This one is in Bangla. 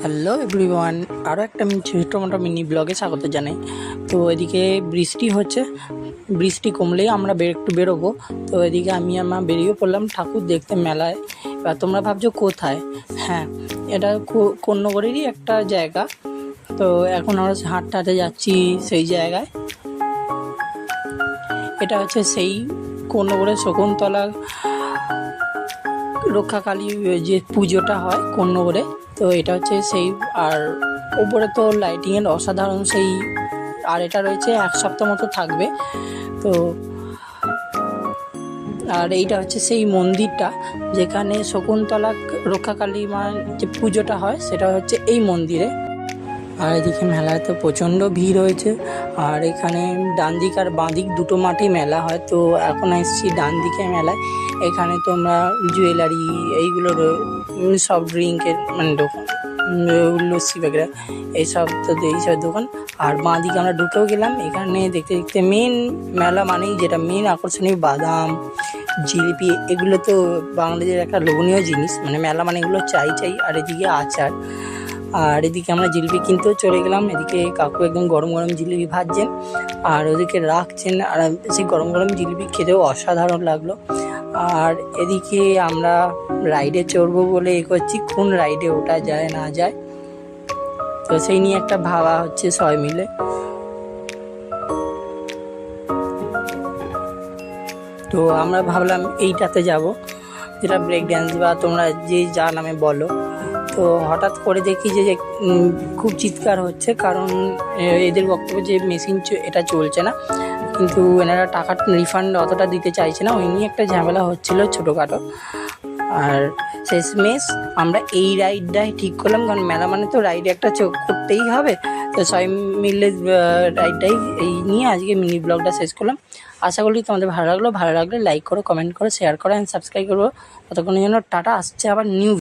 হ্যালো এভরিওয়ান, আরও একটা ছোটো মোটো মিনি ব্লগে স্বাগত জানাই। তো এদিকে বৃষ্টি হচ্ছে, বৃষ্টি কমলেই আমরা একটু বেরোবো। তো এদিকে আমি আমার বেরিয়ে পড়লাম ঠাকুর দেখতে মেলায়। এবার তোমরা ভাবছো কোথায়? হ্যাঁ, এটা কোন্নগরেরই একটা জায়গা। তো এখন আমরা হাঁটতে হাঁটতে যাচ্ছি সেই জায়গায়। এটা হচ্ছে সেই কোন্নগরের শকুন্তলা রক্ষাকালী যে পুজোটা হয় কোন্নগরে। তো এটা হচ্ছে সেই, আর ওপরে তো লাইটিংয়ের অসাধারণ সেই, আর এটা রয়েছে 1 সপ্তাহ মতো থাকবে। তো আর এইটা হচ্ছে সেই মন্দিরটা যেখানে শকুন্তলা রক্ষাকালী মার যে পুজোটা হয় সেটা হচ্ছে এই মন্দিরে। আর এদিকে মেলায় তো প্রচণ্ড ভিড় হয়েছে। আর এখানে ডান দিক আর বাঁ দিক দুটো মাঠে মেলা হয়। তো এখন এসেছি ডান দিকে মেলায়। এখানে তোমরা জুয়েলারি এইগুলোর সফট ড্রিঙ্কের মানে দোকান, লস্যি বগেরা এইসব, তো এইসব দোকান। আর বাঁ দিকে আমরা ঢুকেও গেলাম। এখানে দেখতে দেখতে মেন মেলা মানেই যেটা মেন আকর্ষণীয় বাদাম, জিলিপি, এগুলো তো বাংলাদেশের একটা লোভনীয় জিনিস, মানে মেলা মানে এগুলো চাই। আর এদিকে আচার, আর এদিকে আমরা জিলিপি কিনতেও চলে গেলাম। এদিকে কাকু একদম গরম গরম জিলিপি ভাজছেন আর ওদিকে রাখছেন, আর সেই গরম গরম জিলিপি খেতেও অসাধারণ লাগলো। আর এদিকে আমরা রাইডে চড়বো বলে করছি, কোন রাইডে ওঠা যায় না যায়, তো সেই নিয়ে একটা ভাবা হচ্ছে সবাই মিলে। তো আমরা ভাবলাম এইটাতে যাব, যেটা ব্রেক ড্যান্স বা তোমরা যে যা নামে বলো। তো হঠাৎ করে দেখি যে খুব চিৎকার হচ্ছে, কারণ এদের বক্তব্য যে মেশিন এটা চলছে না, কিন্তু এনারা টাকা রিফান্ড অতটা দিতে চাইছে না, ওই নিয়ে একটা ঝামেলা হচ্ছিলো ছোটোখাটো। আর শেষমেশ আমরা এই রাইডটাই ঠিক করলাম, কারণ মেলা মানে তো রাইড একটা করতেই হবে। তো সবাই মিলে রাইডটাই এই নিয়ে আজকে মিনি ব্লগটা শেষ করলাম। আশা করি তোমাদের ভালো লাগলো। ভালো লাগলে লাইক করো, কমেন্ট করো, শেয়ার করো অ্যান্ড সাবস্ক্রাইব করো। ততক্ষণের জন্য টাটা। আসছে আবার নিউ